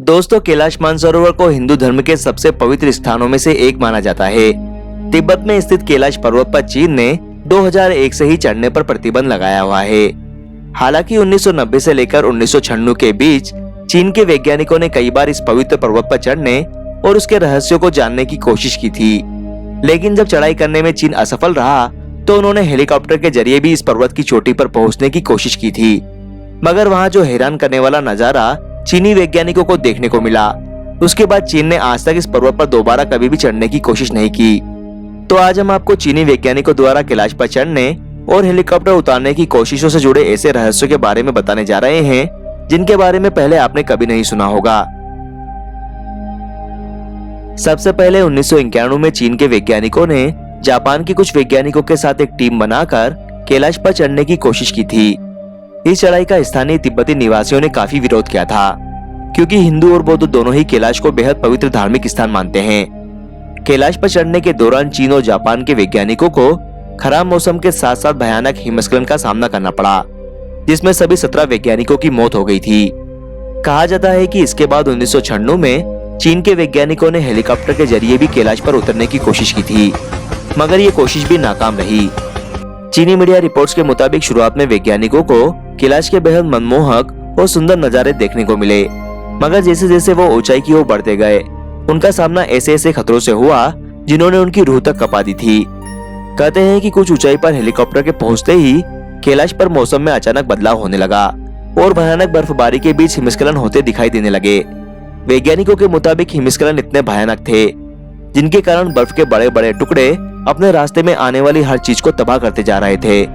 दोस्तों, कैलाश मानसरोवर को हिंदू धर्म के सबसे पवित्र स्थानों में से एक माना जाता है। तिब्बत में स्थित कैलाश पर्वत पर चीन ने 2001 से ही चढ़ने पर प्रतिबंध लगाया हुआ है। हालांकि 1990 से लेकर 1996 के बीच चीन के वैज्ञानिकों ने कई बार इस पवित्र पर्वत पर चढ़ने और उसके रहस्यों को जानने की कोशिश की थी, लेकिन जब चढ़ाई करने में चीन असफल रहा तो उन्होंने हेलीकॉप्टर के जरिए भी इस पर्वत की चोटी पर पहुंचने की कोशिश की थी। मगर वहां जो हैरान करने वाला नजारा चीनी वैज्ञानिकों को देखने को मिला, उसके बाद चीन ने आज तक इस पर्वत पर दोबारा कभी भी चढ़ने की कोशिश नहीं की। तो आज हम आपको चीनी वैज्ञानिकों द्वारा कैलाश पर चढ़ने और हेलीकॉप्टर उतारने की कोशिशों से जुड़े ऐसे रहस्यों के बारे में बताने जा रहे हैं जिनके बारे में पहले आपने कभी नहीं सुना होगा। सबसे पहले 1991 में चीन के वैज्ञानिकों ने जापान के कुछ वैज्ञानिकों के साथ एक टीम बनाकर कैलाश पर चढ़ने की कोशिश की थी। इस चढ़ाई का स्थानीय तिब्बती निवासियों ने काफी विरोध किया था, क्योंकि हिंदू और बौद्ध दोनों ही कैलाश को बेहद पवित्र धार्मिक स्थान मानते हैं। कैलाश पर चढ़ने के दौरान चीन और जापान के वैज्ञानिकों को खराब मौसम के साथ साथ भयानक हिमस्खलन का सामना करना पड़ा, जिसमें सभी 17 वैज्ञानिकों की मौत हो गई थी। कहा जाता है कि इसके बाद 1996 में चीन के वैज्ञानिकों ने हेलीकॉप्टर के जरिए भी कैलाश पर उतरने की कोशिश की थी, मगर ये कोशिश भी नाकाम रही। चीनी मीडिया रिपोर्ट्स के मुताबिक शुरुआत में वैज्ञानिकों को कैलाश के बेहद मनमोहक और सुंदर नजारे देखने को मिले, मगर जैसे जैसे वो ऊंचाई की ओर बढ़ते गए उनका सामना ऐसे ऐसे खतरों से हुआ जिन्होंने उनकी रूह तक कपा दी थी। कहते हैं कि कुछ ऊंचाई पर हेलीकॉप्टर के पहुंचते ही कैलाश पर मौसम में अचानक बदलाव होने लगा और भयानक बर्फबारी के बीच हिमस्खलन होते दिखाई देने लगे। वैज्ञानिकों के मुताबिक हिमस्खलन इतने भयानक थे जिनके कारण बर्फ के बड़े बड़े टुकड़े अपने रास्ते में आने वाली हर चीज को तबाह करते जा रहे थे।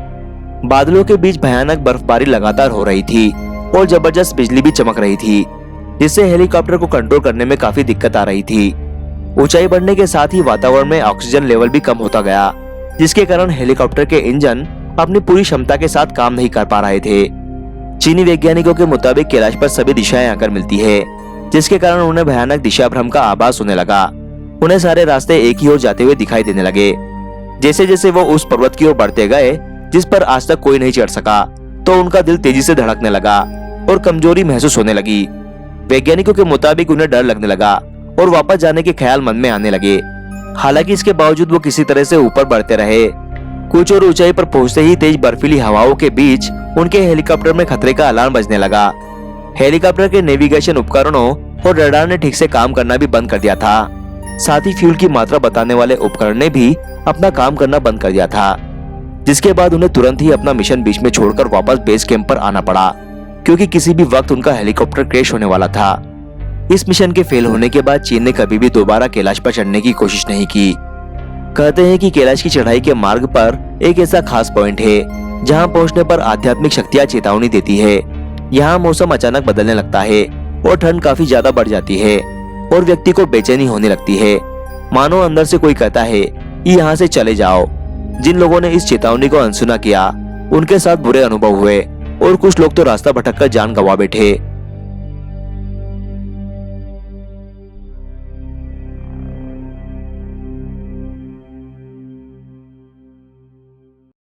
बादलों के बीच भयानक बर्फबारी लगातार हो रही थी और जबरदस्त बिजली भी चमक रही थी, जिससे हेलीकॉप्टर को कंट्रोल करने में काफी दिक्कत आ रही थी। ऊंचाई बढ़ने के साथ ही वातावरण में ऑक्सीजन लेवल भी कम होता गया, जिसके कारण हेलीकॉप्टर के इंजन अपनी पूरी क्षमता के साथ काम नहीं कर पा रहे थे। चीनी वैज्ञानिकों के मुताबिक कैलाश पर सभी दिशाएं आकर मिलती है, जिसके कारण उन्हें भयानक दिशा भ्रम का आभास होने लगा। उन्हें सारे रास्ते एक ही ओर जाते हुए दिखाई देने लगे। जैसे जैसे वो उस पर्वत की ओर बढ़ते गए जिस पर आज तक कोई नहीं चढ़ सका, तो उनका दिल तेजी से धड़कने लगा और कमजोरी महसूस होने लगी। वैज्ञानिकों के मुताबिक उन्हें डर लगने लगा और वापस जाने के ख्याल मन में आने लगे। हालांकि इसके बावजूद वो किसी तरह से ऊपर बढ़ते रहे। कुछ और ऊंचाई पर पहुंचते ही तेज बर्फीली हवाओं के बीच उनके हेलीकॉप्टर में खतरे का अलार्म बजने लगा। हेलीकॉप्टर के नेविगेशन उपकरणों और रडार ने ठीक से काम करना भी बंद कर दिया था। साथ ही फ्यूल की मात्रा बताने वाले उपकरण ने भी अपना काम करना बंद कर दिया था, जिसके बाद उन्हें तुरंत ही अपना मिशन बीच में छोड़कर वापस बेस कैंप पर आना पड़ा, क्योंकि किसी भी वक्त उनका हेलीकॉप्टर क्रैश होने वाला था। इस मिशन के फेल होने के बाद चीन ने कभी भी दोबारा कैलाश पर चढ़ने की कोशिश नहीं की। कहते हैं कि कैलाश की चढ़ाई के मार्ग पर एक ऐसा खास पॉइंट है जहां पहुंचने पर आध्यात्मिक शक्तियां चेतावनी देती है। यहाँ मौसम अचानक बदलने लगता है और ठंड काफी ज्यादा बढ़ जाती है और व्यक्ति को बेचैनी होने लगती है, मानो अंदर से कोई कहता है कि यहाँ से चले जाओ। जिन लोगों ने इस चेतावनी को अनसुना किया उनके साथ बुरे अनुभव हुए और कुछ लोग तो रास्ता भटककर जान गंवा बैठे।